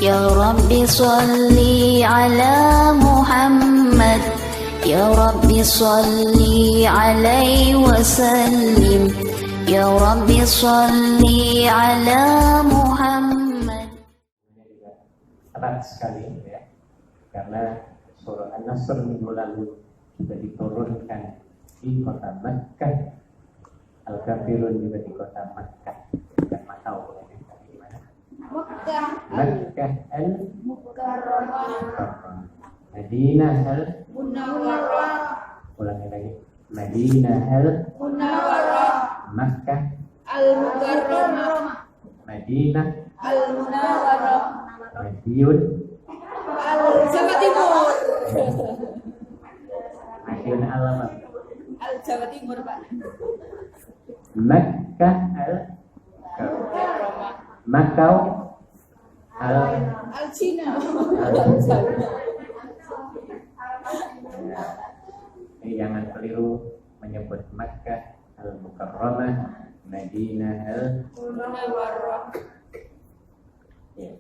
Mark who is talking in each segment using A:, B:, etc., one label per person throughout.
A: Ya Rabbi salli ala Muhammad, Ya Rabbi salli alaihi wasallim, Ya Rabbi salli ala Muhammad.
B: Erat sekali ya, karena surah An-Nasr minggu lalu juga diturunkan di kota Makkah, Al-Kafirun juga di kota Makkah, bukan Makkah ya. Makkah al-Mukarramah, Madinah al-Munawwarah, ulangi lagi, Madinah al-Munawwarah, Makkah al-Mukarramah, Madinah al-Munawwarah, Madiun
C: Jawa Timur.
B: Madiun alamat
C: Jawa Timur, Pak.
B: Makkah Makau
C: Al-Cina.
B: Jangan keliru menyebut Makkah al-Mukarramah, Madinah al-Munawwarah. Ya.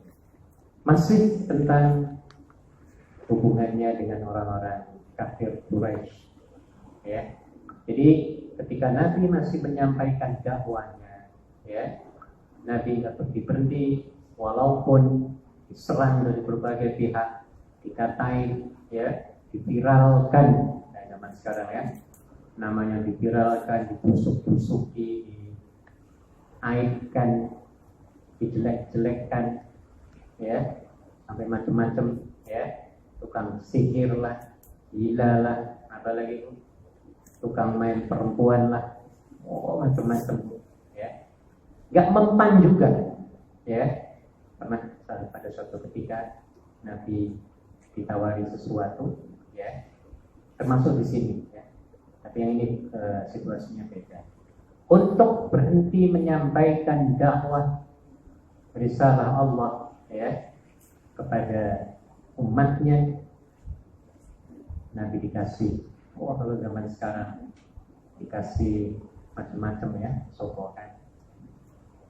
B: Masih tentang hubungannya dengan orang-orang kafir Quraisy. Ya. Jadi ketika Nabi masih menyampaikan dakwahnya, ya, Nabi nggak berhenti walaupun diserang dari berbagai pihak, dikatain, ya, diviralkan. Nah, zaman sekarang ya, namanya diviralkan, dibusuk-busuki, diaibkan, dijelek-jelekkan, ya, sampai macam-macam, ya, tukang sihir lah, gila lah, apalagi tukang main perempuan lah, oh macam-macam, ya, nggak mempan juga, ya. Pernah pada suatu ketika Nabi ditawari sesuatu, ya, termasuk di sini, ya. Tapi yang ini situasinya beda. Untuk berhenti menyampaikan dakwah risalah Allah, ya, kepada umatnya, Nabi dikasih, oh kalau zaman sekarang dikasih macam-macam ya, sokokan.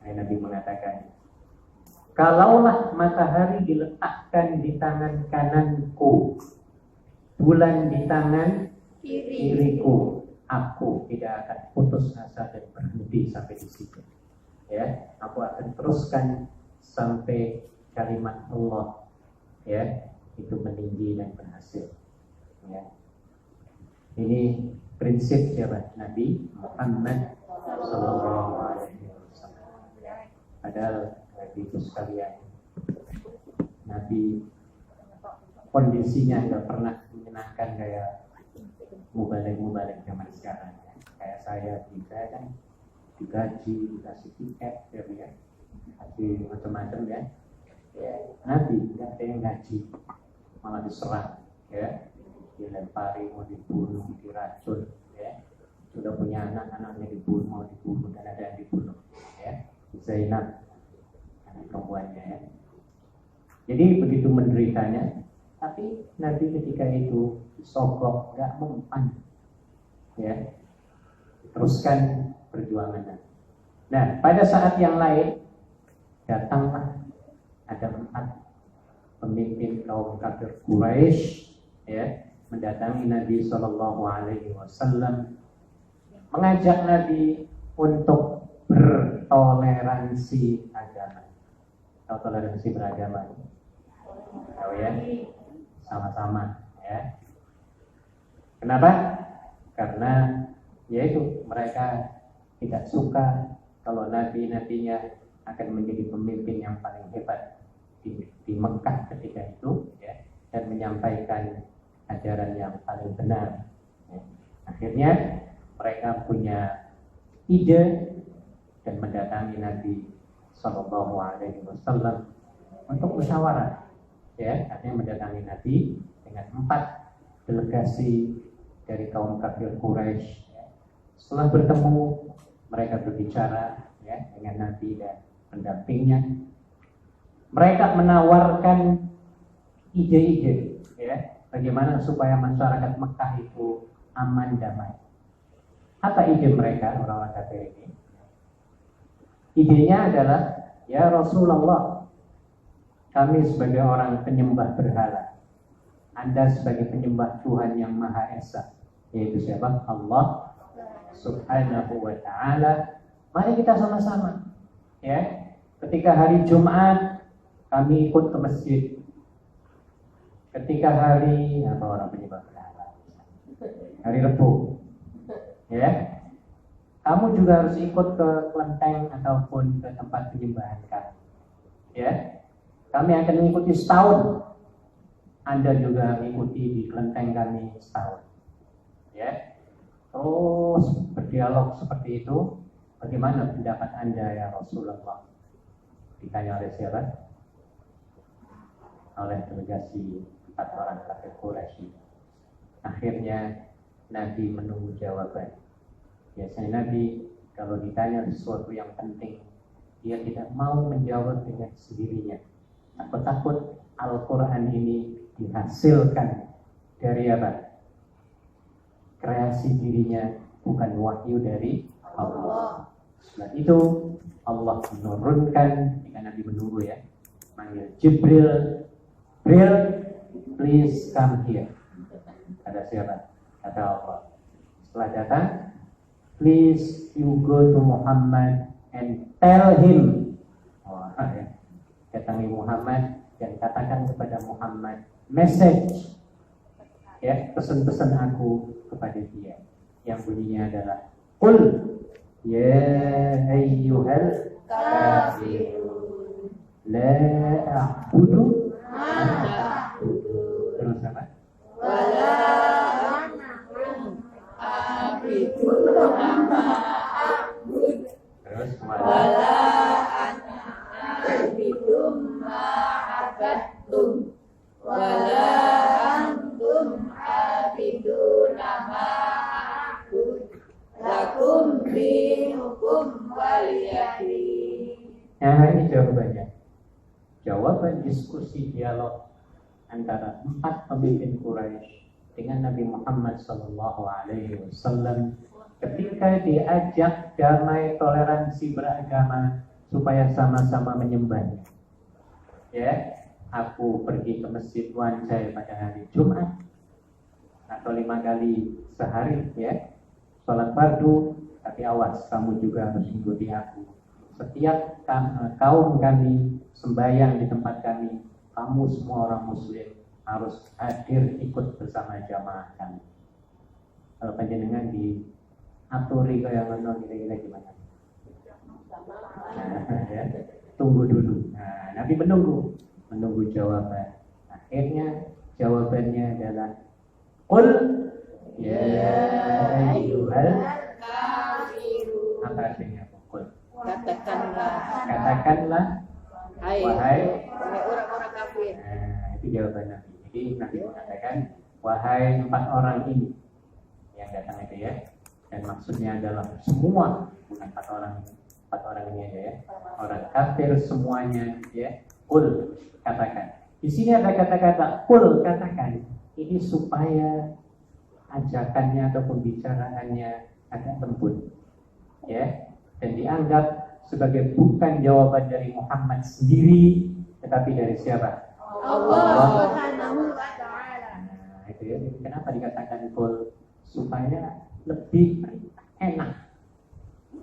B: Nabi mengatakan, kalaulah matahari diletakkan di tangan kananku, bulan di tangan kiriku, aku tidak akan putus asa dan berhenti sampai di situ. Ya, aku akan teruskan sampai kalimat Allah, ya, itu meninggi dan berhasil. Ya. Ini prinsip siapa? Nabi Muhammad sallallahu alaihi wasallam. Padahal itu sekalian, Nabi kondisinya nggak pernah menyenangkan kayak mubalik zaman sekarang. Ya. Kayak saya kan digaji, dikasih tiket, ya, kasih macam-macam ya. Ya, Nabi nggak ada yang gaji, malah diserang, ya, dilempari, mau dibunuh, diracun, ya. Sudah punya anak-anaknya dibunuh, mau dibunuh, dan ada yang dibunuh, ya. Zainab, anak perempuannya, ya. Jadi begitu menderitanya, tapi Nabi ketika itu disogok, nggak mempan, ya, teruskan perjuangan. Nah, pada saat yang lain datanglah ada 4 pemimpin kaum kafir Quraisy, ya, mendatangi Nabi Shallallahu Alaihi Wasallam, mengajak Nabi untuk bertoleransi agama. Tahu toleransi beragama? Tahu ya? Sama-sama, ya. Kenapa? Karena yaitu mereka tidak suka kalau nabinya akan menjadi pemimpin yang paling hebat di Mekah ketika itu, ya, dan menyampaikan ajaran yang paling benar. Ya. Akhirnya mereka punya ide dan mendatangi Nabi Sallallahu Alaihi Wasallam untuk musyawarah. Ya, artinya mendatangi Nabi dengan 4 delegasi dari kaum kafir Quraisy. Ya. Setelah bertemu, mereka berbicara, ya, dengan Nabi dan pendampingnya. Mereka menawarkan ide-ide, ya, bagaimana supaya masyarakat Mekah itu aman damai. Apa ide mereka, orang-orang kafir ini? Idenya adalah, ya Rasulullah, kami sebagai orang penyembah berhala, Anda sebagai penyembah Tuhan yang Maha Esa, yaitu siapa? Allah Subhanahu wa Ta'ala. Mari kita sama-sama, ya. Ketika hari Jumat kami ikut ke masjid. Ketika hari apa orang penyembah berhala? Hari Rabu, ya. Kamu juga harus ikut ke kelenteng ataupun ke tempat penyembahan kami, ya. Kami akan mengikuti setahun. Anda juga mengikuti di kelenteng kami setahun, ya. Terus berdialog seperti itu. Bagaimana pendapat Anda ya Rasulullah? Ditanya oleh siapa? Oleh delegasi 4 orang kafir Quraisy. Akhirnya Nabi menunggu jawaban. Biasanya Nabi kalau ditanya sesuatu yang penting, dia tidak mau menjawab dengan sendirinya. Takut-takut Al-Quran ini dihasilkan dari apa? Kreasi dirinya, bukan wahyu dari Allah. Setelah itu Allah menurunkan, jika Nabi menunggu ya, manggil Jibril, please come here. Kata siapa? Kata Allah. Setelah datang, please you go to Muhammad and tell him. Ya. Datangi Muhammad dan katakan kepada Muhammad message, ya, pesan-pesan aku kepada dia yang bunyinya adalah qul ya ayyuhal kafirun la a'budu terus apa?
C: Wala a'budu ma a'bud.
B: Terus
C: Wala a'budu ma abattum. Wala antum abiduna ma a'bud. Lakum dinukum waliyadin.
B: Nah, ini jawabannya. Jawaban diskusi dialog antara 4 pemimpin Quraisy dengan Nabi Muhammad SAW ketika diajak damai toleransi beragama supaya sama-sama menyembahnya. Ya, aku pergi ke Masjid Wancai pada hari Jumat atau 5 kali sehari, ya, sholat fardu, tapi awas kamu juga harus ikuti aku. Setiap kaum kami sembahyang di tempat kami, kamu semua orang Muslim harus hadir ikut bersama jamaah kami. Kalau panjenengan diaturi kayak ngono kira-kira gimana? Ya, tunggu dulu. Nah, Nabi menunggu jawaban. Akhirnya jawabannya adalah qul ya ayyuhal kafirun. Apa artinya qul? Katakanlah wahai
C: orang-orang kafir.
B: Nah, itu jawaban Nabi. Jadi Nabi mengatakan wahai 4 orang ini yang datang itu, ya. Dan maksudnya adalah semua, bukan 4 orang ini. 4 orang ini aja, ya. Orang kafir semuanya, ya. Qul, katakan. Di sini ada kata-kata qul, katakan. Ini supaya ajakannya atau pembicaraannya agak lembut, ya. Dan dianggap sebagai bukan jawaban dari Muhammad sendiri, tetapi dari siapa?
C: Allah Subhanahu wa Ta'ala.
B: Nah, itu ya. Kenapa dikatakan qul? Supaya lebih enak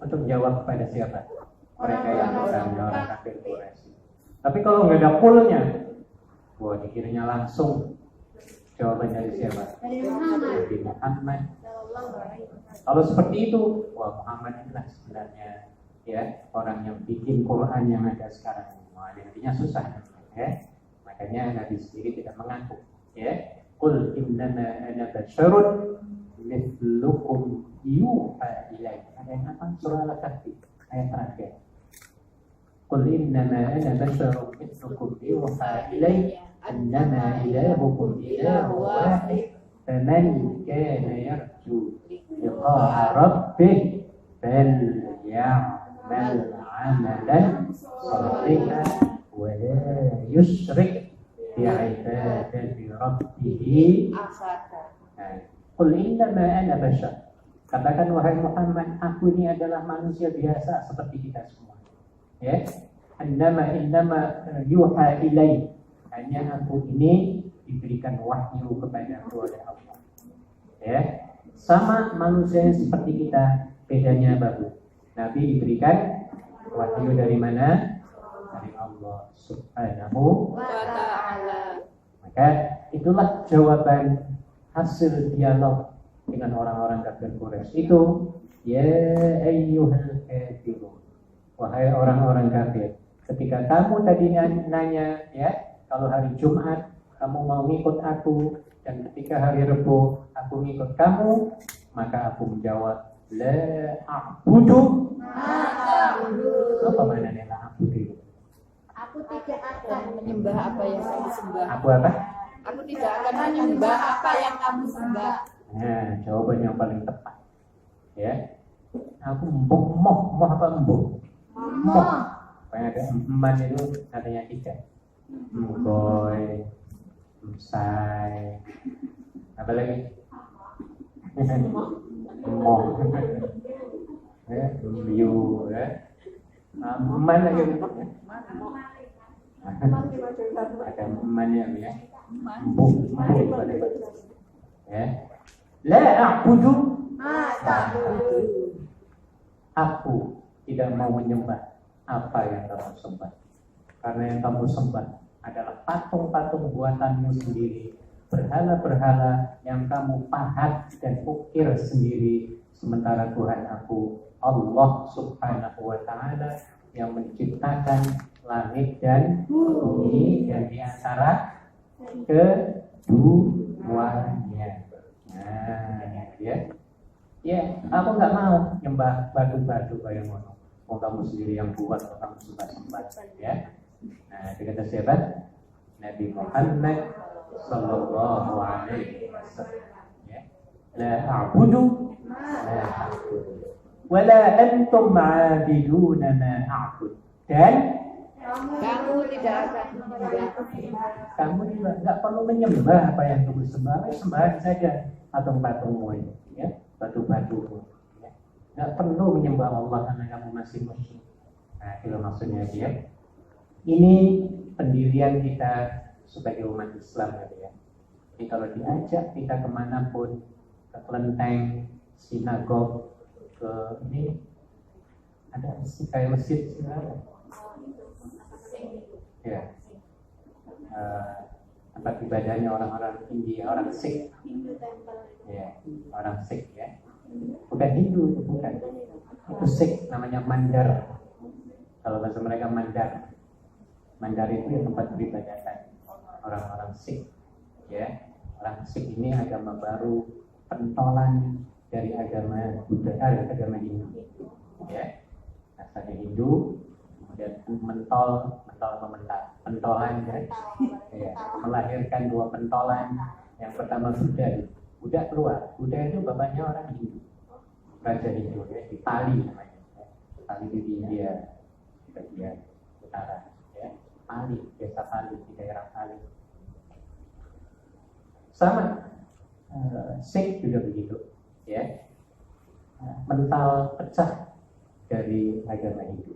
B: untuk jawab kepada siapa? Mereka yang orang kafir Quraisy. Tapi kalau nggak ada qulnya, wah, dikiranya langsung jawaban dari siapa? Dari Muhammad. Kalau seperti itu, wah, Muhammad inilah sebenarnya, ya, orang yang bikin Quran yang ada sekarang. Wah, intinya susah, ya. Makanya Nabi sendiri tidak mengaku, ya. Qul innama ana basyarun mithlukum yuha ilaihi. Ada yang apa? Surah Al-Kahfi ayat terakhir. Qul innama ana basyarun mithlukum yuha ilaihi annama ilahukum ilahu wahid. Faman kana yarju liqa'a rabbih falya'mal 'amalan shalihan wa la yusyrik bi'ibadati rabbih ahada. Qul innama ana bashar. Katakan wahai Muhammad, aku ini adalah manusia biasa seperti kita semua. Ya. innama yuha ilai, hanya aku ini diberikan wahyu kepadaku oleh Allah. Ya, sama manusia seperti kita, bedanya bagus. Nabi diberikan wahyu dari mana? Dari Allah Subhanahu
C: wa ta'ala.
B: Maka itulah jawaban hasil dialog dengan orang-orang kafir Quraisy itu. Ya ayyuhal kafirun, wahai orang-orang kafir, ketika kamu tadi nanya ya, kalau hari Jumat kamu mau ngikut aku, dan ketika hari Rebo aku ngikut kamu, maka aku menjawab la a'budu. Apa maknanya la a'budu?
C: Aku tidak akan menyembah apa yang kamu sembah.
B: Aku apa?
C: Aku tidak akan menyembah apa yang kamu sembah.
B: Nah, jawaban yang paling tepat. Ya, aku moh apa embuk? Moh. Kayak ada eman itu katanya tiga. Boy, say, apa lagi? Moh. Ya, view, ya. Eman lagi. Ada eman ya, embuk. Ya. La a'budu. Aku tidak mau menyembah apa yang kamu sembah, karena yang kamu sembah adalah patung-patung buatanmu sendiri, berhala-berhala yang kamu pahat dan ukir sendiri, sementara Tuhan aku Allah Subhanahu wa ta'ala yang menciptakan langit dan bumi dan di antara keduanya. Nah, ya, aku nggak mau nyembah batu-batu kayak ngono. Mau kamu sendiri yang buat, mau kamu sembah-sembah, ya. Nah, itu kata siapa? Nabi Muhammad Sallallahu Alaihi Wasallam. Ya, la a'budu, la a'budu, wala antum ma'abiduna ma a'bud. Dan
C: Kamu tidak akan menyembah.
B: kamu juga nggak perlu menyembah apa yang kamu sembah, sembah saja patung-patungmu ini, ya, batu-batumu. Ya. Nggak perlu menyembah Allah karena kamu masih musyrik. Nah, itu maksudnya dia. Ini pendirian kita sebagai umat Islam, ya. Jadi kalau diajak kita kemanapun, ke kelenteng, sinagog, ke ini ada kayak masjid sebenarnya. Ya, tempat ibadahnya orang-orang India, orang Sikh, ya, orang Sikh, ya, bukan Hindu, itu bukan, itu Sikh, namanya Mandar. Kalau bahasa mereka Mandar, Mandar itu ya tempat peribadatan orang-orang Sikh, ya. Orang Sikh ini agama baru, pentolan dari agama Buddha, agama Hindu, ya, asalnya Hindu. Dan pentolan ya, melahirkan dua pentolan. Yang pertama Buddha keluar. Buddha itu bapaknya orang Hindu, raja Hindu, ya, di Pali namanya, ya. Pali di India bagian utara, ya. Pali, desa Pali, di daerah Pali. Sama Sikh juga begitu, ya. Mental pecah dari agama Hindu,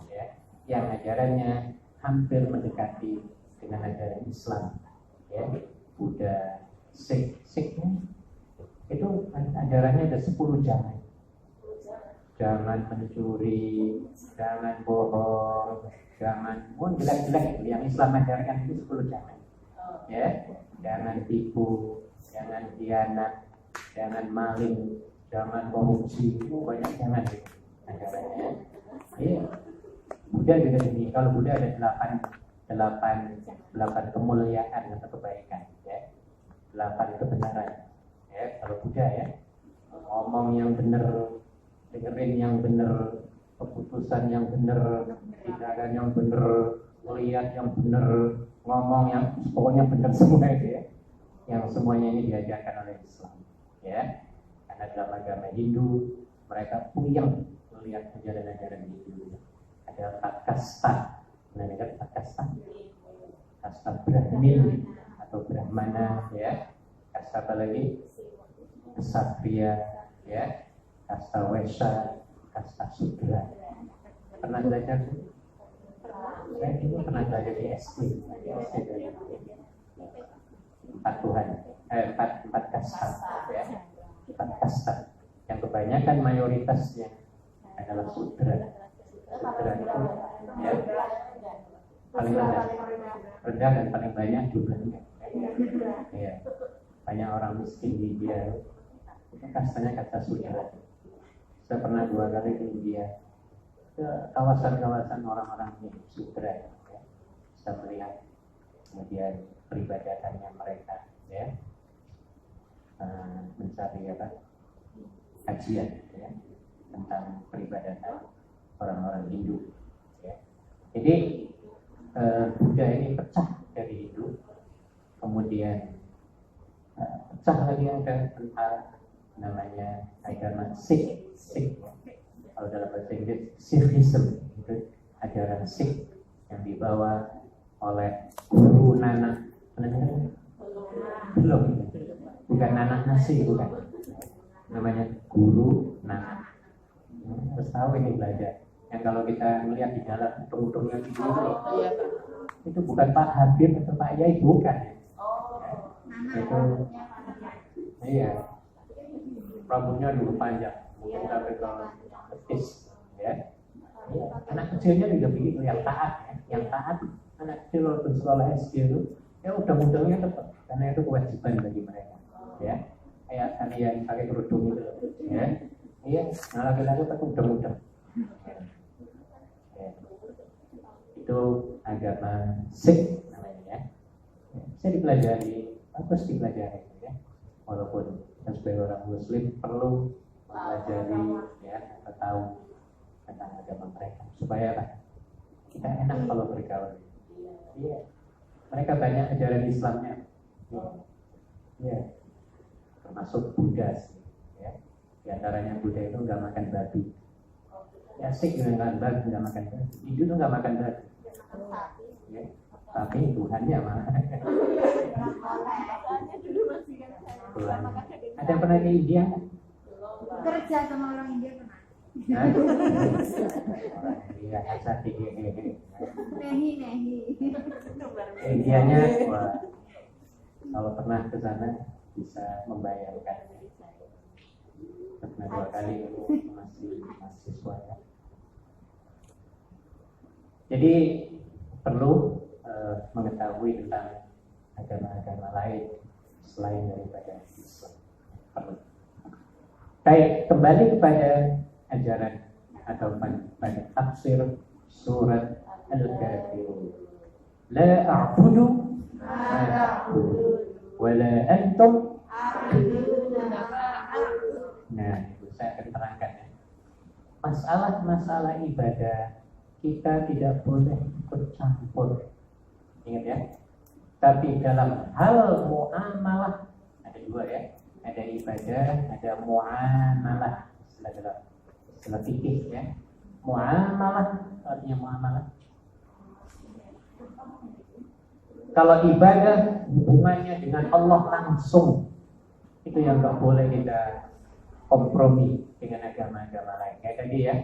B: ya, yang ajarannya hampir mendekati dengan ajaran Islam, ya. Buddha, Sikh itu ajarannya ada 10 jangan. Jangan mencuri, jangan bohong, jangan jelek-jelek. Yang Islam ajarkan itu 10 jangan, ya. Jangan tipu, jangan khianat, jangan maling, jangan korupsi. Banyak jangan gitu ajarannya, ya. Buddha juga ini, kalau Buddha ada 8 kemuliaan atau kebaikan, ya. 8 kebenaran, ya. Kalau Buddha, ya, ngomong yang benar, dengerin yang benar, keputusan yang benar, tindakan yang benar, melihat yang benar, ngomong yang pokoknya benar semua itu, ya. Yang semuanya ini diajarkan oleh Islam, ya. Karena dalam agama Hindu mereka puyeng melihat ajaran-ajaran Hindu. Ada 4 kasta, namanya 4 kasta. Kasta Brahmin atau Brahmana, ya. Kasta apa lagi? Ksatria, ya. Kasta Wesha, kasta Sudra. Pernah belajar? Saya dulu pernah belajar di SD dari empat Tuhan, empat kasta, ya, empat kasta. Yang kebanyakan mayoritasnya adalah sudra. Sudra itu ya paling rendah dan paling banyak jumlahnya. Ya, banyak orang miskin di India. Itu kastanya kasta sudra. Saya pernah 2 kali ke India, ke kawasan-kawasan orang-orang sudra, ya. Bisa melihat kemudian peribadatannya mereka, ya, mencari kajian, ya, tentang peribadatan orang-orang Hindu, ya. Jadi Buddha ini pecah dari Hindu, kemudian pecah lagi ada tentang namanya agama Sikh. Kalau dalam bahasa Inggris Sikhism, itu ajaran Sikh yang dibawa oleh Guru Nanak. Belum, bukan Nanak Nasi, bukan. Namanya Guru Nanak. Terus tahu ini belajar. Yang kalau kita melihat di dalam ujung-ujungnya itu bukan Pak Habib atau Pak Yai, bukan. Itu iya. Rambutnya dulu panjang, mungkin sampai ke betis, ya. Anak kecilnya juga begitu, yang taat, ya. Yang taat, anak kecil walaupun sekolah SD itu, ya udah mudahnya tetap, karena itu kewajiban bagi mereka, ya. Kayak kalian pakai kerudung itu, ya. Iya, nah laki-laki pakai udah. Ya. Itu agama Sikh namanya, ya. Saya dipelajari, bagus dipelajari, ya. Walaupun sebagai orang Muslim perlu mempelajari, ya, atau tahu tentang agama mereka supaya kita enak kalau bergaul. Iya, mereka banyak ajaran Islamnya, ya, termasuk Buddha, ya. Di antaranya Buddha itu nggak makan babi. Ya, Sikh nggak makan babi, Hindu itu nggak makan babi, ya. Tapi Tuhannya malah. Tuhan. Ada yang pernah ke India?
C: Kerja sama orang India pernah.
B: Orang India asal
C: Nehi.
B: Indianya, wah, kalau pernah ke sana bisa membayangkan. Pernah 2 kali masih mahasiswa, ya. Jadi perlu mengetahui tentang agama-agama lain selain daripada Islam. Perlu. Baik, kembali kepada ajaran atau pada tafsir surat Al-Kafirun. La a'budu ma ta'budun wa la antum. Nah, itu saya akan terangkan, ya. Masalah ibadah kita tidak boleh ikut campur. Ingat, ya. Tapi dalam hal muamalah ada 2, ya. Ada ibadah, ada muamalah. Istilah fikih, ya. Muamalah artinya muamalah. Kalau ibadah hubungannya dengan Allah langsung, itu yang nggak boleh kita kompromi dengan agama-agama lain. Kayak tadi, ya,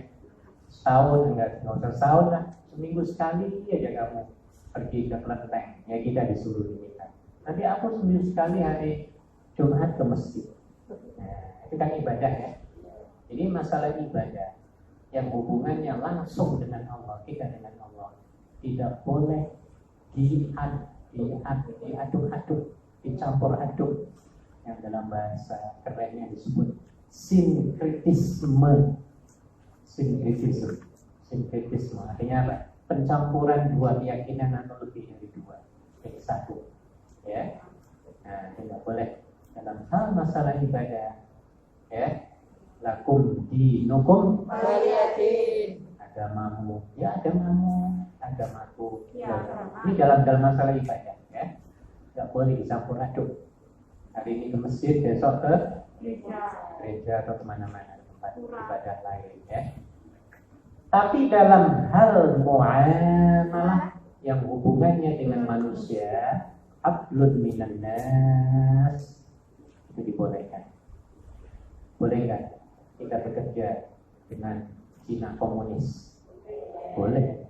B: setahun nggak usah setahun lah, seminggu sekali aja kamu pergi ke kelenteng, ya kita disuruh kita. Nanti aku seminggu sekali hari Jumat ke masjid. Nah, itu kan ibadah, ya. Jadi masalah ibadah yang hubungannya langsung dengan Allah, kita dengan Allah, tidak boleh diaduk-aduk, dicampur aduk, yang dalam bahasa kerennya disebut sinkretisme. Sinkretisme artinya apa? Pencampuran 2 keyakinan atau lebih dari 2 jadi 1, ya. Nah, tidak boleh dalam hal masalah ibadah, ya. Lakum dinukum waliyadin. Agamamu, ya agamaku. Ya. Ini dalam masalah ibadah, ya. Tidak boleh dicampur aduk. Hari ini ke masjid, besok ke gereja atau kemana-mana tempat ibadah lain, ya. Tapi dalam hal muamalah yang hubungannya dengan manusia, hablun minan nas, itu dibolehkan. Boleh nggak kita bekerja dengan Cina komunis? Boleh.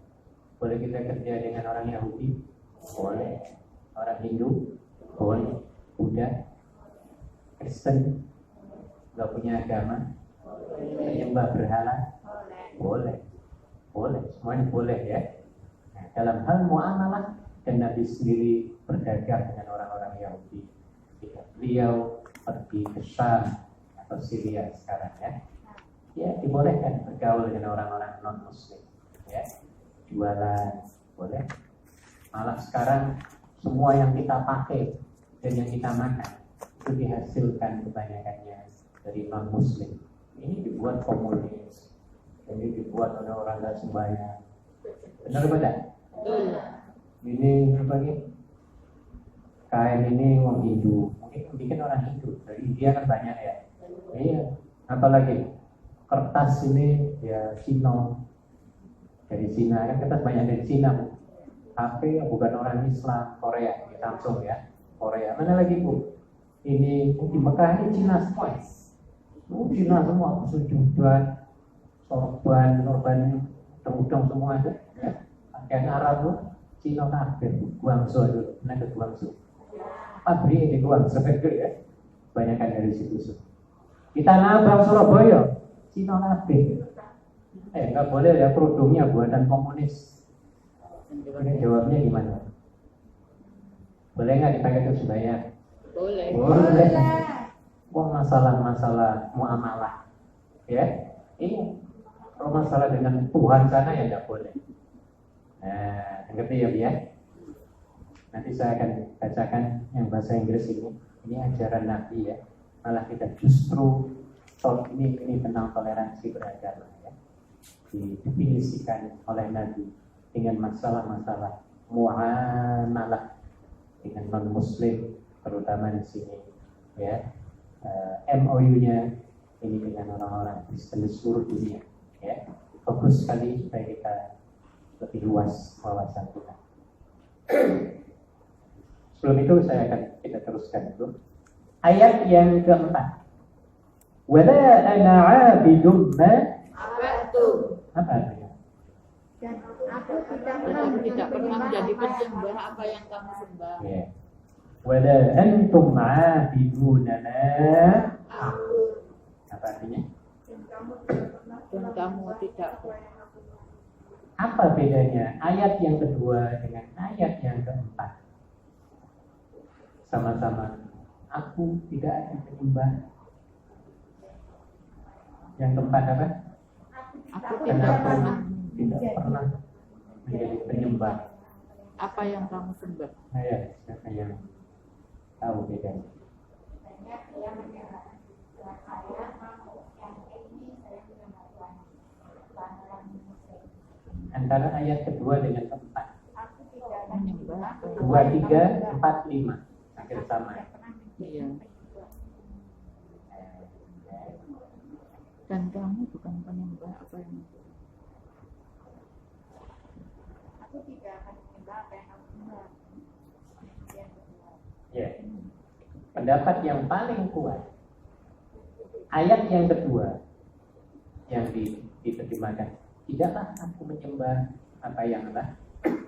B: Boleh kita kerja dengan orang Yahudi? Boleh. Orang Hindu? Boleh. Buddha? Kristen? Nggak punya agama? Menyembah berhala? Boleh. Boleh. Semuanya boleh ya. Nah, dalam hal muamalah, dan Nabi sendiri berdagang dengan orang-orang Yahudi. Beliau pergi ke Syam atau Syria sekarang ya. Ya, dibolehkan bergaul dengan orang-orang non-muslim ya. Jualan boleh. Malah sekarang semua yang kita pakai dan yang kita makan itu dihasilkan kebanyakannya dari non-muslim. Ini dibuat komunis, ini dibuat oleh orang nggak sembahyang. Benar benar? Ini apa nih? Kain ini orang Hindu, mungkin bikin orang Hindu. Dari India kan banyak ya. Iya. Apalagi kertas ini ya Cina. Dari Cina kan kertas banyak dari Cina. HP bukan orang Islam, Korea, di Samsung ya. Korea. Mana lagi Bu? Ini di Mekah ini Cina semua. Cina semua, sujudan, sorban, udang semua ada. Ya. Pakaian Arab tuh Cina kabeh, Guangzhou dulu, ke Guangzhou. Pabrik di Guangzhou itu ya. Banyakan dari situ. Di Tanah Abang Surabaya, Cina kabeh. Nggak boleh ya produknya buatan komunis. Ini jawabnya gimana? Boleh nggak dipakai untuk sembahyang?
C: Boleh.
B: Boleh. Wah, masalah muamalah, ya. Ini kalau masalah dengan Tuhan sana ya nggak boleh. Nah, ngerti ya, ya? Nanti saya akan bacakan yang bahasa Inggris ini. Ini ajaran Nabi ya. Malah kita justru ini tentang toleransi beragama ya. Didefinisikan oleh Nabi dengan masalah-masalah muamalah dengan non-muslim, terutama di sini ya. MOU-nya ini dengan orang-orang Kristen di seluruh dunia ya. Fokus sekali supaya kita lebih luas wawasan kita. Sebelum itu kita teruskan dulu. Ayat yang keempat. Wala ana 'abidun ma
C: Abadu.
B: apa artinya?
C: Dan aku tidak pernah menjadi penyembah apa yang kamu sembah.
B: Ya. Wala antum 'abidun ma apa artinya?
C: Dan kamu tidak.
B: Apa bedanya ayat yang kedua dengan ayat yang keempat? Sama-sama, aku tidak akan menyembah. Yang keempat apa?
C: Aku
B: Dan
C: tidak
B: aku
C: pernah.
B: tidak pernah menjadi penyembah.
C: Apa yang kamu sembah?
B: Saya siapa yang tahu bedanya? Antara ayat kedua dengan keempat.
C: Menyembah.
B: 2, 3, 4, 5 hampir sama.
C: Iya. Dan kamu bukan penyembah apa yang aku tidak akan menyembah apa yang kamu sembah.
B: Ya. Pendapat yang paling kuat ayat yang kedua yang diterjemahkan, tidaklah aku menyembah apa yang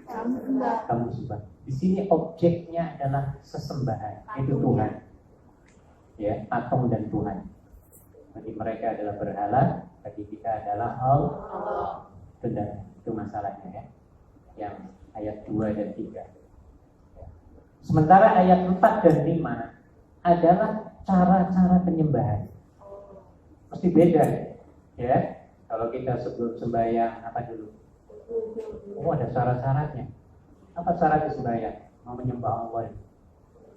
B: kamu sembah. Di sini objeknya adalah sesembahan, itu Tuhan. Ya, patung dan Tuhan. Bagi mereka adalah berhala, bagi kita adalah Allah. Itu masalahnya ya. Yang ayat 2 dan 3. Sementara ayat 4 dan 5 adalah cara-cara penyembahan. Mesti beda ya. Kalau kita sebelum sembahyang apa dulu? Oh, ada syarat-syaratnya. Apa syarat sembahyang? Mau menyembah Allah.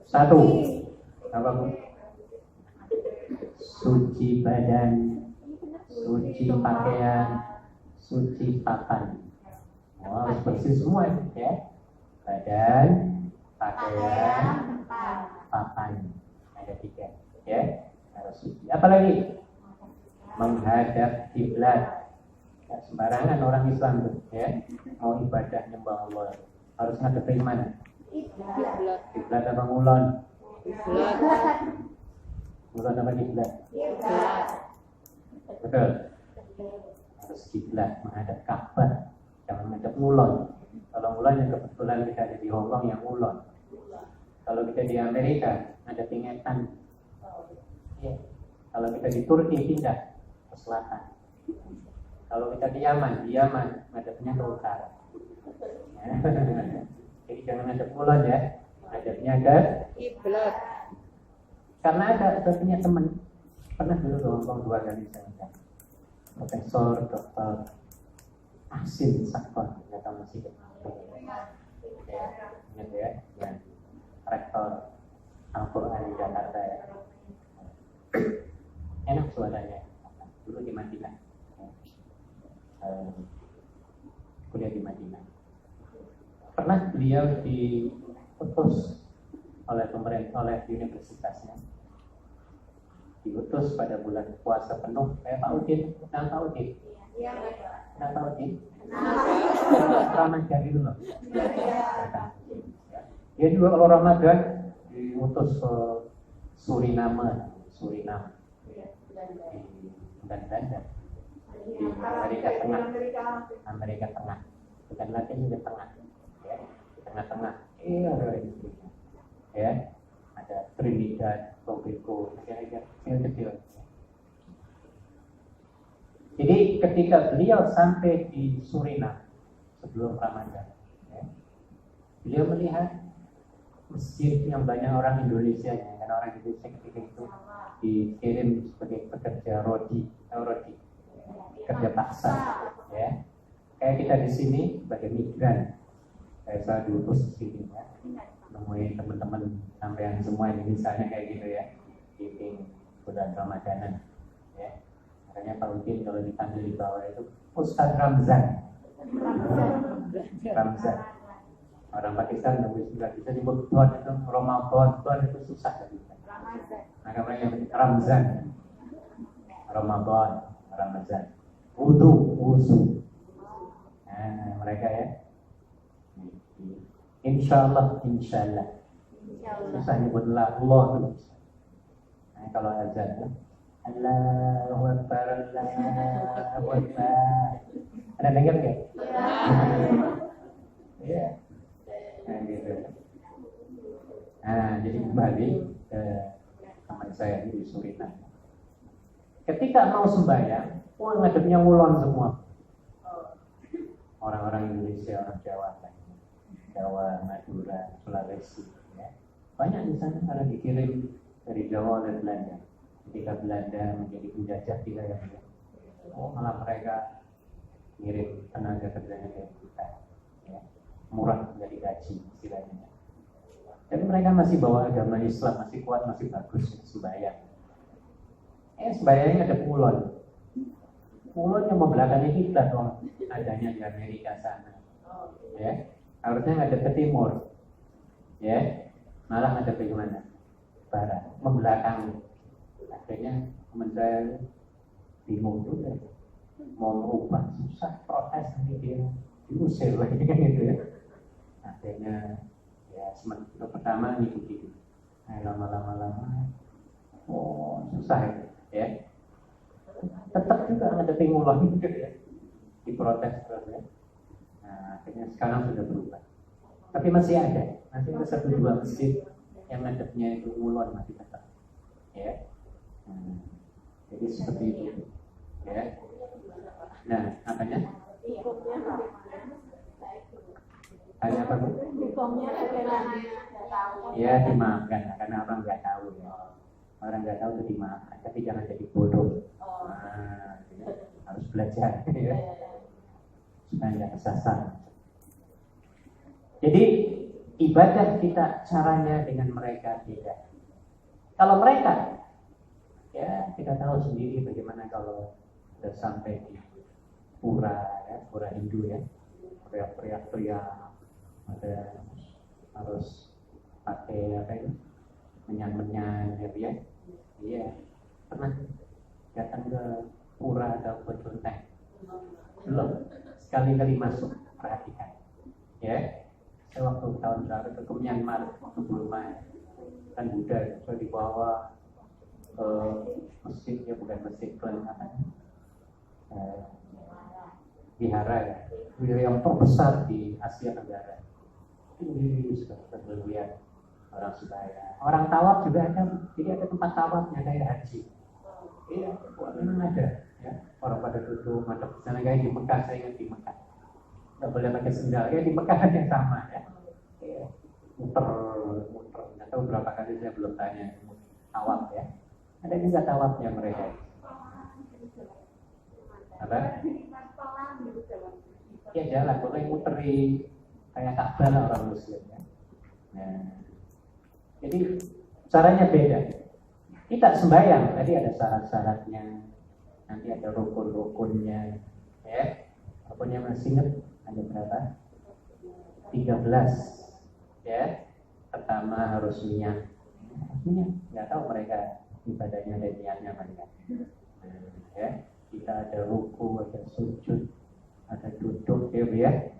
B: 1. Apa Bu? Suci badan, suci pakaian, suci papan. Oh, harus bersih semua ya. Badan, pakaian, papan. Ada 3 ya. Harus suci. Apalagi? Menghadap kiblat. Ya, sembarangan orang Islam tuh ya. Mau ibadah nyembah Allah harus ngadepin mana? Kiblat apa ngulon? Ngulon apa kiblat? Betul. Harus kiblat menghadap Ka'bah, jangan menghadap ngulon. Kalau ngulon yang kebetulan kita ada di Hong Kong yang ngulon. Kalau kita di Amerika ada pingetan. Ya. Kalau kita di Turki pindah ke selatan. Kalau kita di Yaman ngadepnya ke utara. Ya. Jadi jangan ngadep ngulon ya, ngadepnya ke
C: kiblat.
B: Karena saya punya teman pernah dulu ke Hong Kong 2 kali saya. Profesor Dr. Asim Sakon, nggak masih ya, ingat ya, yang rektor Al-Quran di Jakarta ya. Enak suaranya, dulu di Madinah, kuliah di Madinah. Pernah beliau diutus oleh pemerintah, oleh universitasnya, diutus pada bulan puasa penuh. Kayak Pak Udin, kenal Pak Udin? Kenal Pak Udin? Ramadan itu loh. Dia juga kalau Ramadan diutus ke Suriname di Belanda, di Amerika Tengah, bukan Latin juga Tengah, ya, tengah-tengah. Ya, ada Trinidad, Tobago, kecil-kecil. Jadi ketika beliau sampai di Suriname sebelum Ramadan, ya, beliau melihat masjid yang banyak orang Indonesia, karena orang Indonesia ketika itu dikirim sebagai pekerja rodi, kerja paksa, ya. Kayak kita di sini sebagai migran, kayak saya diutus di sini, ya. Nemuin teman-teman sampean semua ini misalnya kayak gitu ya, di bulan Ramadanan, ya. Makanya Pak Udin kalau dipanggil di bawah itu Ustadz Ramzan. Orang Pakistan nggak bisa nyebut Tuhan itu Ramadan, Tuhan itu susah kan. Maka mereka Ramzan, Ramazan, wudu. Nah, mereka ya. Insyaallah. Susah nyebut Allah dulu. Nah, kalau azan Allahu Akbar. Ada dengar nggak? Iya. Nah, gitu. Nah, jadi kembali ke teman saya di Suriname. Ketika mau sembahyang, ngadepnya ngulon semua. Orang-orang Indonesia, orang Jawa, Madura, Sulawesi, ya. Banyak di sana kalau dikirim dari Jawa dan Belanda. Ketika Belanda menjadi penjajah kita ya, malah mereka ngirim tenaga kerjanya dari kita, ya. Murah dari gaji istilahnya. Tapi mereka masih bawa agama Islam, masih kuat, masih bagus sembahyang. Sembahyangnya ada pulon yang membelakangi kita dong, adanya di Amerika sana, ya. Harusnya ngadep ke timur, ya, malah ngadep ke mana? Barat, membelakangi. Akhirnya teman saya bingung juga, mau merubah susah, protes nanti dia diusir lagi kan gitu ya. Akhirnya ya pertama ngikuti, lama-lama, susah ya. Tetap juga ngadep ngulon gitu ya, diprotes terus ya. Nah, akhirnya sekarang sudah berubah. Tapi masih ada 1-2 masjid yang ngadepnya itu ngulon masih tetap, ya. Jadi seperti itu, ya. Nah, apanya? Tanya apa Bu? Ya dimaafkan, karena orang nggak tahu ya. Orang nggak tahu itu dimaafkan, tapi jangan jadi bodoh. Nah, harus belajar, ya. Supaya nggak kesasar. Jadi ibadah kita caranya dengan mereka beda. Kalau mereka, ya kita tahu sendiri bagaimana kalau sudah sampai di pura, ya, pura Hindu ya, teriak-teriak, ada harus pakai apa itu, menyan-menyan, ya. Iya, pernah datang ke pura atau ke kelenteng? Belum. Sekali-kali masuk, perhatikan, ya. Saya waktu tahun berapa ke Myanmar, ke Burma, kan Buddha, saya dibawa ke masjid, ya bukan masjid, kelenteng, vihara ya, yang terbesar di Asia Tenggara. Ini sudah berlihat orang Surabaya. Orang tawaf juga ada, jadi ada tempat tawafnya kayak haji. Iya, memang ada. Ya, orang pada duduk madep sana kayak di Mekah, saya ingat di Mekah. Nggak boleh pakai sendal, kayak di Mekah ada yang sama ya. Iya, muter, nggak tahu berapa kali saya belum tanya tawaf ya. Ada juga tawafnya mereka. Apa? Ya jalan, pokoknya muteri kayak Ka'bah lah orang Muslim ya. Nah, jadi caranya beda. Kita sembahyang, tadi ada syarat-syaratnya, nanti ada rukun-rukunnya, ya. Rukunnya masih ingat ada berapa? 13, ya. Pertama harus niat, nggak tahu mereka ibadahnya ada niatnya mana. Ya, kita ada ruku, ada sujud, ada duduk, ya,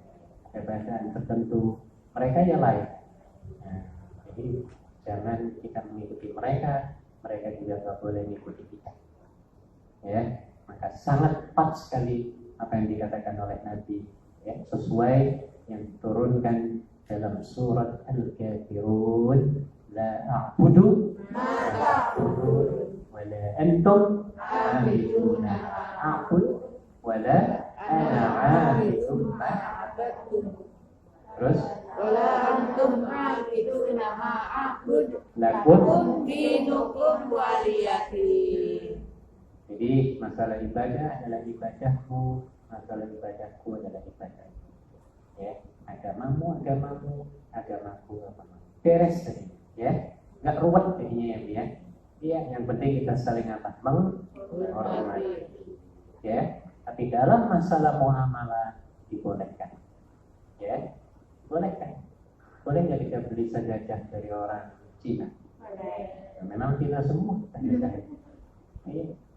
B: ada bacaan tertentu. Mereka ya lain. Nah, jadi jangan kita mengikuti mereka juga nggak boleh mengikuti kita. Ya, maka sangat pas sekali apa yang dikatakan oleh Nabi, ya, sesuai yang diturunkan dalam surat Al-Kafirun, la a'budu ma ta'budun wa la antum 'abiduna a'bud wa la ana 'abidun ma a'badtum. Terus
C: wala antum a'biduna ma a'bud
B: lakum
C: dinukum waliyati.
B: Jadi masalah ibadah adalah ibadahmu, masalah ibadahku adalah ibadah. Ya, agamamu, agamaku. Beres tadi, ya. Enggak ruwet jadinya ya. Iya, yang penting kita saling apa? Menghormati. Ya, tapi dalam masalah muamalah dibolehkan. Ya, bolehkan. Boleh nggak kita beli sajadah dari orang Cina? Boleh. Memang Cina semua sajadah.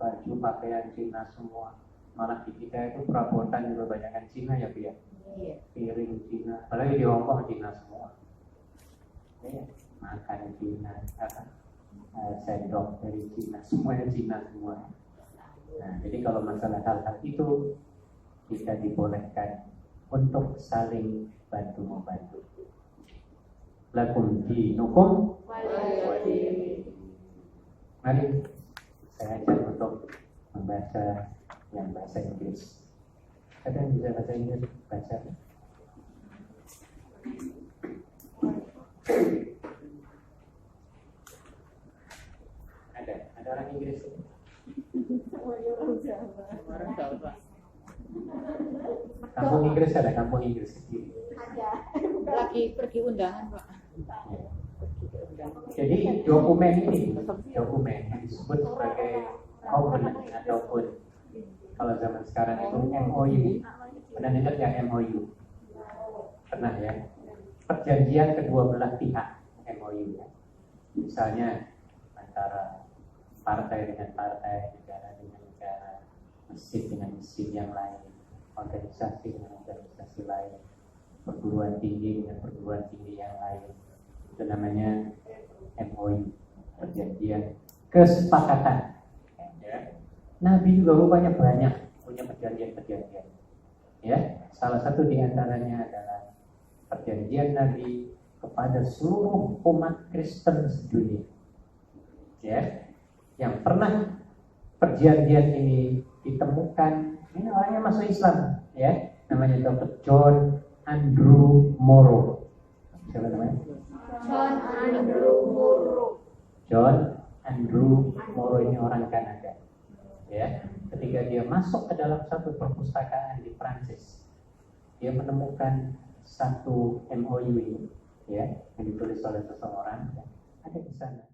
B: Baju pakaian Cina semua. Malah di kita itu perabotan juga banyak Cina ya, Bu ya. Piring Cina, apalagi di Hongkong Cina semua. Ya, makan Cina, sendok dari Cina, semuanya Cina semua. Nah, jadi kalau masalah hal-hal itu kita dibolehkan untuk saling bantu membantu. Lakum dinukum waliyadin. Mari saya ajak untuk membaca yang bahasa Inggris. Ada yang bisa bahasa Inggris? Baca. Ada orang Inggris?
C: Orang Jawa.
B: Kampung Inggris ada kampung Inggris sendiri.
C: Lagi pergi undangan, Pak.
B: Ya. Jadi dokumen ini, dokumen yang disebut sebagai covenant ataupun kalau zaman sekarang itu MOU. Pernah dengar ya MOU? Pernah ya? Perjanjian kedua belah pihak MOU ya. Misalnya antara partai dengan partai, negara dengan negara, mesin dengan mesin yang lain, organisasi dengan organisasi lain, perguruan tinggi dengan perguruan tinggi yang lain. Itu namanya MOU, perjanjian kesepakatan. Ya. Nabi juga rupanya banyak punya perjanjian-perjanjian. Ya, salah satu di antaranya adalah perjanjian Nabi kepada seluruh umat Kristen sedunia. Ya, yang pernah perjanjian ini ditemukan, ini orangnya masuk Islam, ya, namanya Dr. John Andrew Morrow. Siapa namanya?
C: John Andrew Morrow.
B: John Andrew Morrow ini orang Kanada. Ya, ketika dia masuk ke dalam satu perpustakaan di Prancis, dia menemukan satu MOU ini, ya, yang ditulis oleh seseorang. Ada di sana